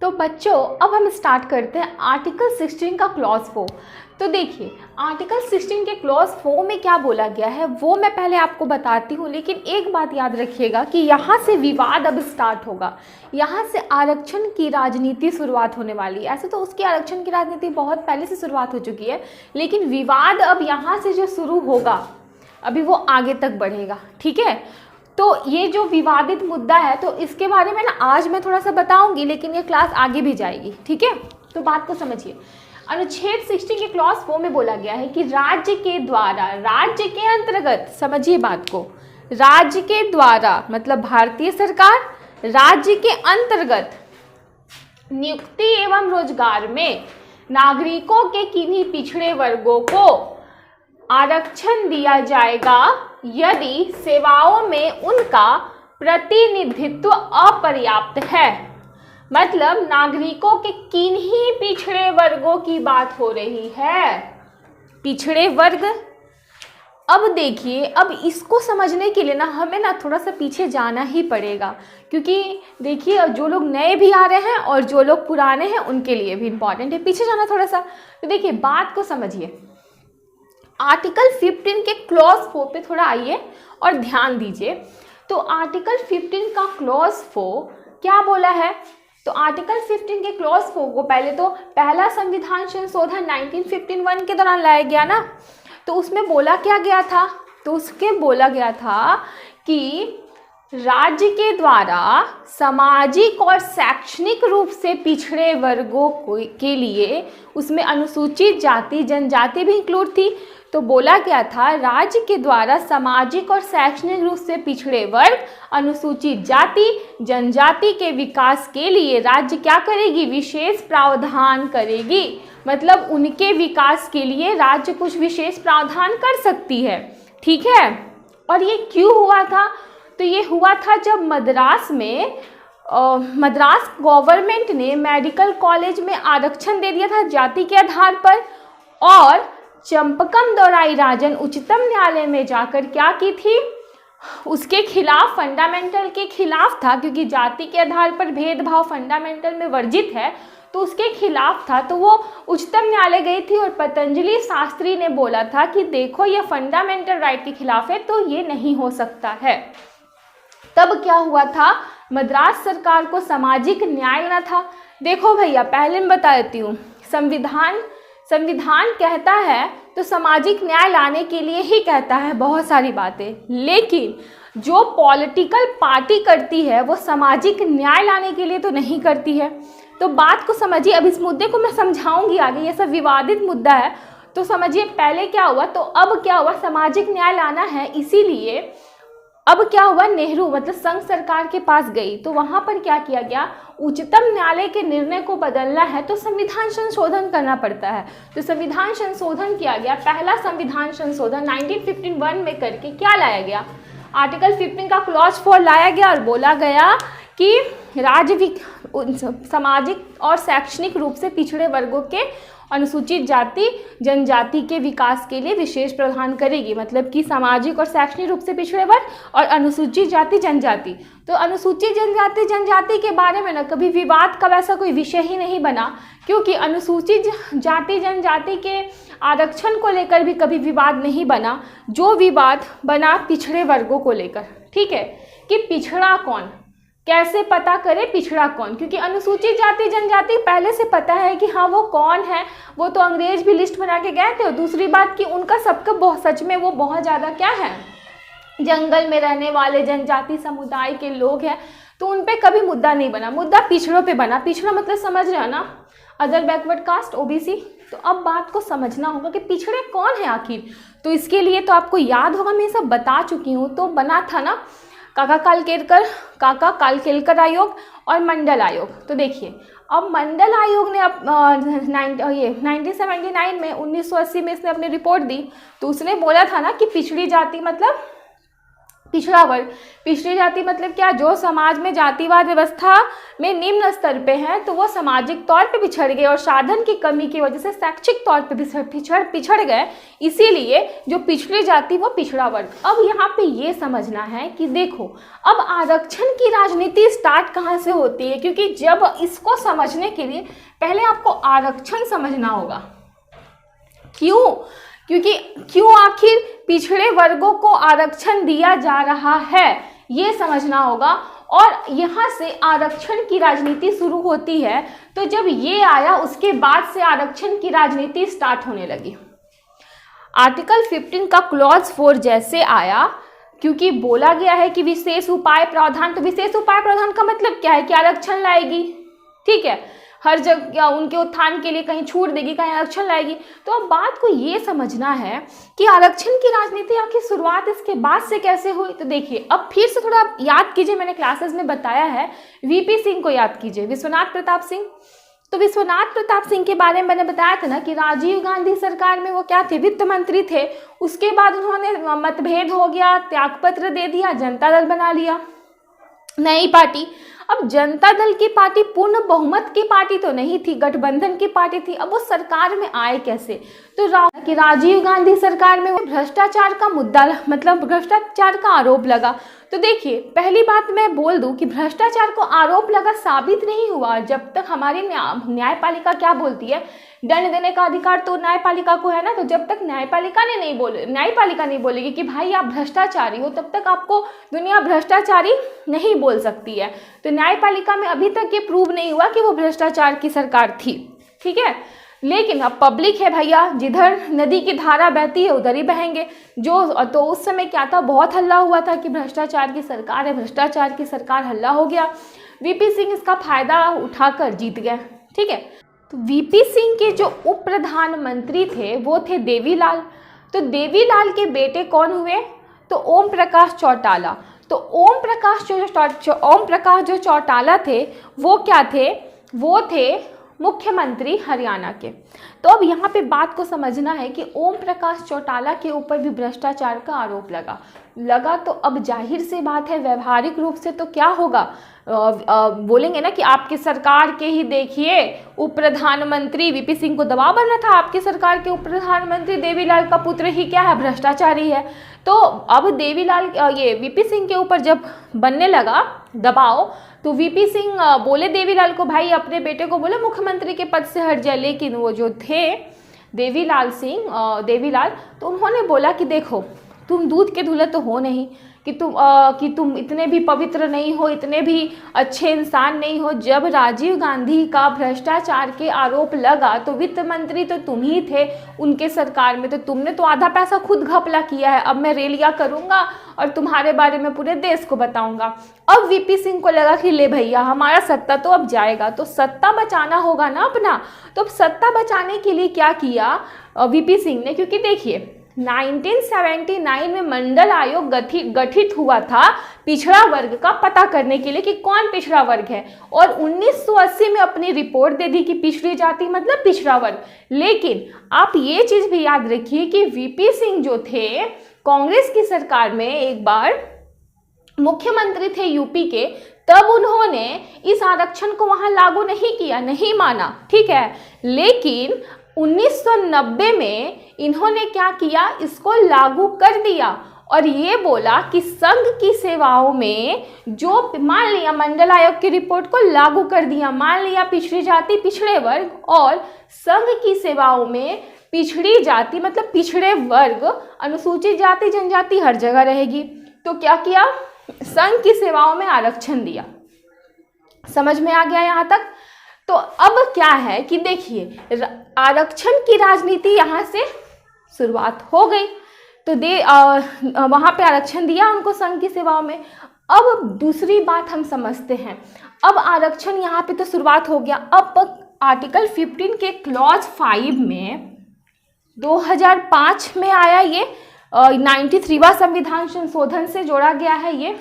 तो बच्चों अब हम स्टार्ट करते हैं आर्टिकल 16 का क्लॉज 4। तो देखिए आर्टिकल 16 के क्लॉज 4 में क्या बोला गया है वो मैं पहले आपको बताती हूँ, लेकिन एक बात याद रखिएगा कि यहाँ से विवाद अब स्टार्ट होगा। यहाँ से आरक्षण की राजनीति शुरुआत होने वाली है। ऐसे तो उसकी आरक्षण की राजनीति बहुत पहले से शुरुआत हो चुकी है, लेकिन विवाद अब यहाँ से जो शुरू होगा अभी वो आगे तक बढ़ेगा। ठीक है, तो ये जो विवादित मुद्दा है तो इसके बारे में ना आज मैं थोड़ा सा बताऊंगी, लेकिन ये क्लास आगे भी जाएगी। ठीक है, तो बात को समझिए। अनुच्छेद 16 के क्लॉज 4 में बोला गया है कि राज्य के द्वारा, राज्य के अंतर्गत, समझिए बात को, राज्य के द्वारा मतलब भारतीय सरकार राज्य के अंतर्गत नियुक्ति एवं रोजगार में नागरिकों के किन्हीं पिछड़े वर्गों को आरक्षण दिया जाएगा यदि सेवाओं में उनका प्रतिनिधित्व अपर्याप्त है। मतलब नागरिकों के किन्हीं पिछड़े वर्गों की बात हो रही है। पिछड़े वर्ग, अब देखिए, अब इसको समझने के लिए ना हमें ना थोड़ा सा पीछे जाना ही पड़ेगा, क्योंकि देखिए जो लोग नए भी आ रहे हैं और जो लोग पुराने हैं उनके लिए भी इम्पॉर्टेंट है पीछे जाना थोड़ा सा। तो देखिए बात को समझिए, आर्टिकल 15 के क्लॉज 4 पे थोड़ा आइए और ध्यान दीजिए। तो आर्टिकल 15 का क्लॉज 4 क्या बोला है? तो आर्टिकल 15 के क्लॉज 4 को पहले तो पहला संविधान संशोधन 1951 के दौरान लाया गया ना, तो उसमें बोला क्या गया था? तो उसके बोला गया था कि राज्य के द्वारा सामाजिक और शैक्षणिक रूप से पिछड़े वर्गों के लिए, उसमें अनुसूचित जाति जनजाति भी इंक्लूड थी, तो बोला गया था राज्य के द्वारा सामाजिक और शैक्षणिक रूप से पिछड़े वर्ग, अनुसूचित जाति जनजाति के विकास के लिए राज्य क्या करेगी? विशेष प्रावधान करेगी। मतलब उनके विकास के लिए राज्य कुछ विशेष प्रावधान कर सकती है। ठीक है, और ये क्यों हुआ था? तो ये हुआ था जब मद्रास में मद्रास गवर्नमेंट ने मेडिकल कॉलेज में आरक्षण दे दिया था जाति के आधार पर, और चंपकम दौराई राजन उच्चतम न्यायालय में जाकर क्या की थी? उसके खिलाफ, फंडामेंटल के खिलाफ था, क्योंकि जाति के आधार पर भेदभाव फंडामेंटल में वर्जित है, तो उसके खिलाफ था। तो वो उच्चतम न्यायालय गई थी और पतंजलि शास्त्री ने बोला था कि देखो ये फंडामेंटल राइट के खिलाफ है, तो ये नहीं हो सकता है। तब क्या हुआ था? मद्रास सरकार को सामाजिक न्याय लाना था। देखो भैया पहले मैं बता देती हूँ, संविधान कहता है तो सामाजिक न्याय लाने के लिए ही कहता है बहुत सारी बातें, लेकिन जो पॉलिटिकल पार्टी करती है वो सामाजिक न्याय लाने के लिए तो नहीं करती है। तो बात को समझिए, अब इस मुद्दे को मैं समझाऊंगी आगे, ये सब विवादित मुद्दा है, तो समझिए पहले क्या हुआ, तो अब क्या हुआ, सामाजिक न्याय लाना है, इसीलिए अब क्या हुआ, नेहरू मतलब संघ सरकार के पास गई, तो वहां पर क्या किया गया, उच्चतम न्यायालय के निर्णय को बदलना है तो संविधान संशोधन करना पड़ता है। तो संविधान संशोधन किया गया, पहला संविधान संशोधन 1951 में करके क्या लाया गया, आर्टिकल 15 का क्लॉज 4 लाया गया और बोला गया कि राज्य सामाजिक और शैक्षणिक रूप से पिछड़े वर्गों के, अनुसूचित जाति जनजाति के विकास के लिए विशेष प्रावधान करेगी। मतलब कि सामाजिक और शैक्षणिक रूप से पिछड़े वर्ग और अनुसूचित जाति जनजाति। तो अनुसूचित जनजाति जनजाति के बारे में ना कभी विवाद का वैसा कोई विषय ही नहीं बना, क्योंकि अनुसूचित जाति जनजाति के आरक्षण को लेकर भी कभी विवाद नहीं बना। जो विवाद बना पिछड़े वर्गों को लेकर, ठीक है, कि पिछड़ा कौन, कैसे पता करे पिछड़ा कौन, क्योंकि अनुसूचित जाति जनजाति पहले से पता है कि हाँ वो कौन है, वो तो अंग्रेज भी लिस्ट बना के गए थे। और दूसरी बात कि उनका सबका बहुत, सच में वो बहुत ज़्यादा क्या है, जंगल में रहने वाले जनजाति समुदाय के लोग हैं, तो उन पे कभी मुद्दा नहीं बना, मुद्दा पिछड़ों पे बना। पिछड़ा मतलब समझ रहे हो ना, अदर बैकवर्ड कास्ट, ओबीसी। तो अब बात को समझना होगा कि पिछड़े कौन है आखिर। तो इसके लिए तो आपको याद होगा, मैं सब बता चुकी हूँ। तो बना था ना काका कालकेलकर आयोग और मंडल आयोग। तो देखिए अब मंडल आयोग ने 1979 में 1980 में इसने अपनी रिपोर्ट दी, तो उसने बोला था ना कि पिछड़ी जाति मतलब पिछड़ा वर्ग, पिछड़ी जाति मतलब क्या, जो समाज में जातिवाद व्यवस्था में निम्न स्तर पे हैं तो वो सामाजिक तौर पे पिछड़ गए और साधन की कमी की वजह से शैक्षिक तौर पे पिछड़ गए, इसीलिए जो पिछड़ी जाति वो पिछड़ा वर्ग। अब यहाँ पे ये समझना है कि देखो अब आरक्षण की राजनीति स्टार्ट कहाँ से होती है, क्योंकि जब इसको समझने के लिए पहले आपको आरक्षण समझना होगा। क्यों आखिर पिछड़े वर्गों को आरक्षण दिया जा रहा है, ये समझना होगा। और यहाँ से आरक्षण की राजनीति शुरू होती है। तो जब ये आया उसके बाद से आरक्षण की राजनीति स्टार्ट होने लगी। आर्टिकल 15 का क्लॉज 4 जैसे आया, क्योंकि बोला गया है कि विशेष उपाय प्रावधान, तो विशेष उपाय प्रावधान का मतलब क्या है कि आरक्षण लाएगी, ठीक है, हर जगह उनके उत्थान के लिए कहीं छूट देगी, कहीं आरक्षण लाएगी। तो अब बात को ये समझना है कि आरक्षण की राजनीति आखिर शुरुआत इसके बाद से कैसे हुई। तो देखिए अब फिर से थोड़ा याद कीजिए, मैंने क्लासेस में बताया है, वीपी सिंह को याद कीजिए, विश्वनाथ प्रताप सिंह। तो विश्वनाथ प्रताप सिंह के बारे में मैंने बताया था ना कि राजीव गांधी सरकार में वो क्या थे, वित्त मंत्री थे। उसके बाद उन्होंने मतभेद हो गया, त्यागपत्र दे दिया, जनता दल बना लिया, नई पार्टी। अब जनता दल की पार्टी पूर्ण बहुमत की पार्टी तो नहीं थी, गठबंधन की पार्टी थी। अब वो सरकार में आए कैसे, तो राजीव गांधी सरकार में वो भ्रष्टाचार का मुद्दा, मतलब भ्रष्टाचार का आरोप लगा। तो देखिए पहली बात मैं बोल दूं कि भ्रष्टाचार को आरोप लगा साबित नहीं हुआ जब तक हमारी न्यायपालिका क्या बोलती है, दंड देने का अधिकार तो न्यायपालिका को है ना। तो जब तक न्यायपालिका नहीं बोलेगी कि भाई आप भ्रष्टाचारी हो, तब तक आपको दुनिया भ्रष्टाचारी नहीं बोल सकती है। तो न्यायपालिका में अभी तक ये प्रूव नहीं हुआ कि वो भ्रष्टाचार की सरकार थी, ठीक है। लेकिन अब पब्लिक है भैया, जिधर नदी की धारा बहती है उधर ही बहेंगे। तो उस समय क्या था, बहुत हल्ला हुआ था कि भ्रष्टाचार की सरकार है, भ्रष्टाचार की सरकार, हल्ला हो गया। वीपी सिंह इसका फायदा उठाकर जीत गए, ठीक है। तो वीपी सिंह के जो उप प्रधानमंत्री थे वो थे देवीलाल। तो देवीलाल के बेटे कौन हुए, तो ओम प्रकाश चौटाला। तो ओम प्रकाश जो चौटाला थे वो क्या थे, वो थे मुख्यमंत्री हरियाणा के। तो अब यहाँ पे बात को समझना है कि ओम प्रकाश चौटाला के ऊपर भी भ्रष्टाचार का आरोप लगा। तो अब जाहिर सी बात है व्यवहारिक रूप से तो क्या होगा, बोलेंगे ना कि आपकी सरकार के ही देखिए उप प्रधानमंत्री, वीपी सिंह को दबाव बनना था, आपकी सरकार के उप प्रधानमंत्री देवीलाल का पुत्र ही क्या है, भ्रष्टाचारी है। तो अब ये वीपी सिंह के ऊपर जब बनने लगा दबाव, तो वीपी सिंह बोले देवीलाल को, भाई अपने बेटे को बोले मुख्यमंत्री के पद से हट जाए। लेकिन वो जो थे देवीलाल, तो उन्होंने बोला कि देखो तुम दूध के धुले तो हो नहीं, कि तुम इतने भी पवित्र नहीं हो, इतने भी अच्छे इंसान नहीं हो। जब राजीव गांधी का भ्रष्टाचार के आरोप लगा तो वित्त मंत्री तो तुम ही थे उनके सरकार में, तो तुमने तो आधा पैसा खुद घपला किया है। अब मैं रैलियां करूंगा और तुम्हारे बारे में पूरे देश को बताऊंगा। अब वीपी सिंह को लगा कि ले भैया हमारा सत्ता तो अब जाएगा, तो सत्ता बचाना होगा ना अपना। तो सत्ता बचाने के लिए क्या किया वीपी सिंह ने, क्योंकि देखिए 1979 में मंडल आयोग गठित हुआ था पिछड़ा वर्ग का पता करने के लिए कि कौन पिछड़ा वर्ग है, और 1980 में अपनी रिपोर्ट दे दी कि पिछड़ी जाति मतलब पिछड़ा वर्ग। लेकिन आप ये चीज भी याद रखिए कि वीपी सिंह जो थे कांग्रेस की सरकार में एक बार मुख्यमंत्री थे यूपी के, तब उन्होंने इस आरक्षण को वहां लागू नहीं किया, नहीं माना, ठीक है। लेकिन 1990 में इन्होंने क्या किया, इसको लागू कर दिया और ये बोला कि संघ की सेवाओं में जो, मान लिया मंडल आयोग की रिपोर्ट को लागू कर दिया, मान लिया पिछड़ी जाति पिछड़े वर्ग, और संघ की सेवाओं में पिछड़ी जाति मतलब पिछड़े वर्ग, अनुसूचित जाति जनजाति हर जगह रहेगी। तो क्या किया, संघ की सेवाओं में आरक्षण दिया। समझ में आ गया यहाँ तक। तो अब क्या है कि देखिए आरक्षण की राजनीति यहाँ से शुरुआत हो गई। तो वहाँ पे आरक्षण दिया उनको संघ की सेवाओं में। अब दूसरी बात हम समझते हैं, अब आरक्षण यहाँ पे तो शुरुआत हो गया। अब आर्टिकल 15 के क्लॉज 5 में 2005 में आया, ये 93वां संविधान संशोधन से जोड़ा गया है। ये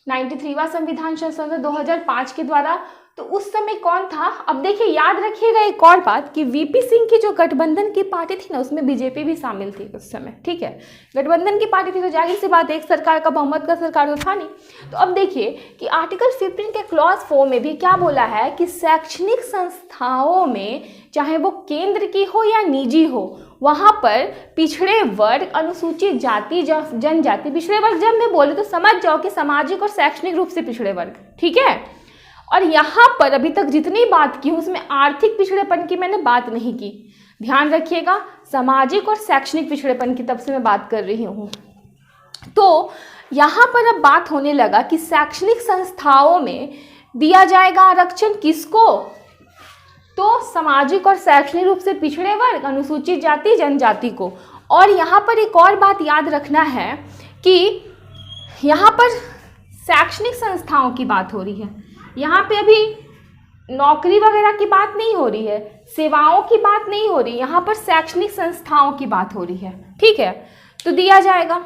93वां संविधान संशोधन 2005 के द्वारा तो उस समय कौन था? अब देखिए, याद रखिएगा एक और बात कि वीपी सिंह की जो गठबंधन की पार्टी थी ना, उसमें बीजेपी भी शामिल थी उस समय, ठीक है। गठबंधन की पार्टी थी तो जाहिर सी बात है, एक सरकार का बहुमत का सरकार तो था नहीं। तो अब देखिए कि आर्टिकल 15 के क्लॉज 4 में भी क्या बोला है कि शैक्षणिक संस्थाओं में, चाहे वो केंद्र की हो या निजी हो, वहाँ पर पिछड़े वर्ग, अनुसूचित जाति, जनजाति, पिछड़े वर्ग जब मैं बोले तो समझ जाओ कि सामाजिक और शैक्षणिक रूप से पिछड़े वर्ग, ठीक है। और यहाँ पर अभी तक जितनी बात की उसमें आर्थिक पिछड़ेपन की मैंने बात नहीं की, ध्यान रखिएगा, सामाजिक और शैक्षणिक पिछड़ेपन की तब से मैं बात कर रही हूँ। तो यहाँ पर अब बात होने लगा कि शैक्षणिक संस्थाओं में दिया जाएगा आरक्षण किसको? तो सामाजिक और शैक्षणिक रूप से पिछड़े वर्ग, अनुसूचित जाति, जनजाति को। और यहाँ पर एक और बात याद रखना है कि यहाँ पर शैक्षणिक संस्थाओं की बात हो रही है, यहाँ पे अभी नौकरी वगैरह की बात नहीं हो रही है, सेवाओं की बात नहीं हो रही, यहाँ पर शैक्षणिक संस्थाओं की बात हो रही है, ठीक है। तो दिया जाएगा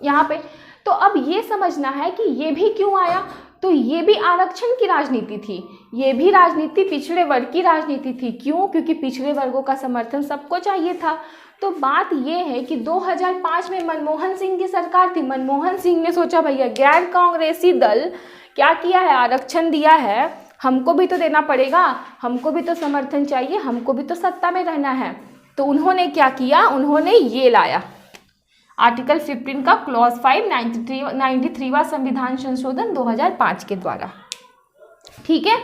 यहाँ पे। तो अब ये समझना है कि ये भी क्यों आया, तो ये भी आरक्षण की राजनीति थी, ये भी राजनीति पिछड़े वर्ग की राजनीति थी। क्यों? क्योंकि पिछड़े वर्गों का समर्थन सबको चाहिए था। तो बात ये है कि 2005 में मनमोहन सिंह की सरकार थी। मनमोहन सिंह ने सोचा भैया गैर कांग्रेसी दल क्या किया है, आरक्षण दिया है, हमको भी तो देना पड़ेगा, हमको भी तो समर्थन चाहिए, हमको भी तो सत्ता में रहना है। तो उन्होंने क्या किया, उन्होंने ये लाया आर्टिकल 15 का क्लॉज 5 93वां संविधान संशोधन 2005 के द्वारा, ठीक है।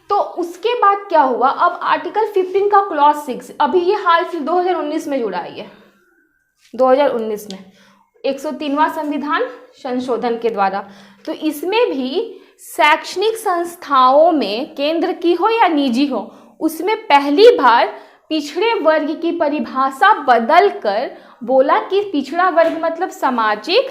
तो उसके बाद क्या हुआ, अब आर्टिकल 15 का क्लॉज 6 अभी ये हाल फिर 2019 में जुड़ा है, 2019 में 103वां संविधान संशोधन के द्वारा। तो इसमें भी शैक्षणिक संस्थाओं में केंद्र की हो या निजी हो, उसमें पहली बार पिछड़े वर्ग की परिभाषा बदलकर बोला कि पिछड़ा वर्ग मतलब सामाजिक,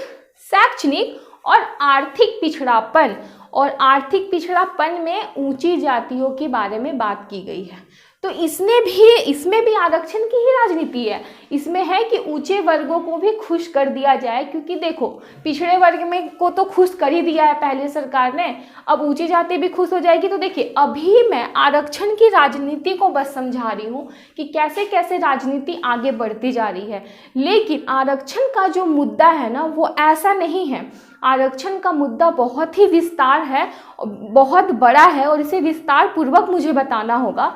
शैक्षणिक और आर्थिक पिछड़ापन, और आर्थिक पिछड़ापन में ऊंची जातियों के बारे में बात की गई है। तो इसमें भी आरक्षण की ही राजनीति है। इसमें है कि ऊंचे वर्गों को भी खुश कर दिया जाए, क्योंकि देखो पिछड़े वर्ग में को तो खुश कर ही दिया है पहले सरकार ने, अब ऊंची जाति भी खुश हो जाएगी। तो देखिए अभी मैं आरक्षण की राजनीति को बस समझा रही हूँ कि कैसे कैसे राजनीति आगे बढ़ती जा रही है, लेकिन आरक्षण का जो मुद्दा है ना वो ऐसा नहीं है। आरक्षण का मुद्दा बहुत ही विस्तार है, बहुत बड़ा है, और इसे विस्तार पूर्वक मुझे बताना होगा।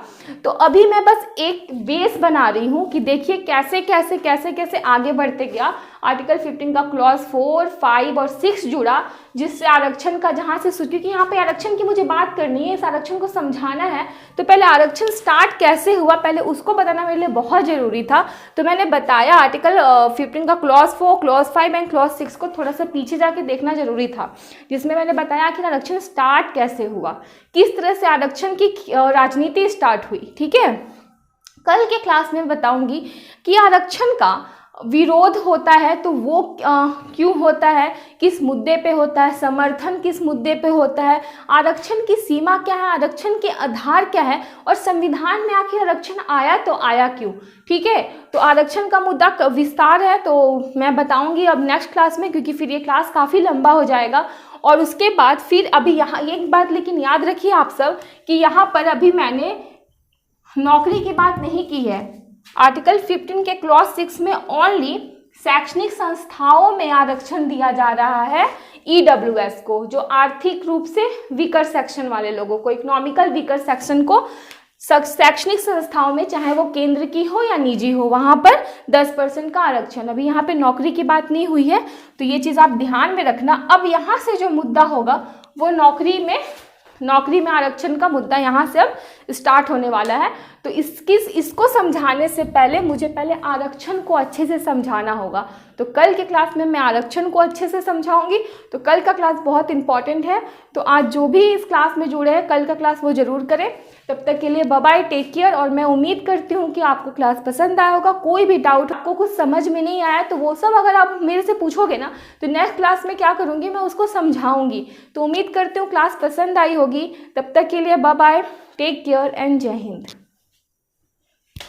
तो अभी मैं बस एक बेस बना रही हूँ कि देखिए कैसे कैसे कैसे कैसे आगे बढ़ते गया। आर्टिकल 15 का क्लॉज 4, 5 और 6 जुड़ा, जिससे आरक्षण का जहाँ से, क्योंकि यहाँ पे आरक्षण की मुझे बात करनी है, इस आरक्षण को समझाना है, तो पहले आरक्षण स्टार्ट कैसे हुआ पहले उसको बताना मेरे लिए बहुत ज़रूरी था। तो मैंने बताया आर्टिकल 15 का क्लॉज 4, क्लॉज 5 एंड क्लॉज 6 को थोड़ा सा पीछे जाके देखना जरूरी था, जिसमें मैंने बताया कि आरक्षण स्टार्ट कैसे हुआ, किस तरह से आरक्षण की राजनीति स्टार्ट हुई, ठीक है। कल के क्लास में बताऊंगी कि आरक्षण का विरोध होता है तो वो क्यों होता है, किस मुद्दे पे होता है, समर्थन किस मुद्दे पे होता है, आरक्षण की सीमा क्या है, आरक्षण के आधार क्या है, और संविधान में आखिर आरक्षण आया तो आया क्यों, ठीक है। तो आरक्षण का मुद्दा विस्तार है, तो मैं बताऊंगी अब नेक्स्ट क्लास में, क्योंकि फिर ये क्लास काफ़ी लंबा हो जाएगा। और उसके बाद फिर अभी यहाँ एक बात लेकिन याद रखिए आप सब कि यहाँ पर अभी मैंने नौकरी की बात नहीं की है। आर्टिकल 15 के क्लॉज 6 में ओनली शैक्षणिक संस्थाओं में आरक्षण दिया जा रहा है EWS को, जो आर्थिक रूप से वीकर सेक्शन वाले लोगों को, इकोनॉमिकल वीकर सेक्शन को शैक्षणिक संस्थाओं में, चाहे वो केंद्र की हो या निजी हो, वहाँ पर 10% का आरक्षण। अभी यहाँ पे नौकरी की बात नहीं हुई है, तो ये चीज़ आप ध्यान में रखना। अब यहाँ से जो मुद्दा होगा वो नौकरी में आरक्षण का मुद्दा यहाँ से अब स्टार्ट होने वाला है। तो इसको समझाने से पहले मुझे पहले आरक्षण को अच्छे से समझाना होगा। तो कल के क्लास में मैं आरक्षण को अच्छे से समझाऊंगी। तो कल का क्लास बहुत इंपॉर्टेंट है, तो आज जो भी इस क्लास में जुड़े हैं कल का क्लास वो ज़रूर करें। तब तक के लिए बाय बाय, टेक केयर। और मैं उम्मीद करती हूँ कि आपको क्लास पसंद आया होगा। कोई भी डाउट, आपको कुछ समझ में नहीं आया तो वो सब अगर आप मेरे से पूछोगे ना, तो नेक्स्ट क्लास में क्या करूँगी, मैं उसको समझाऊंगी। तो उम्मीद करती हूँ क्लास पसंद आई होगी। तब तक के लिए bye bye, take care and जय हिंद।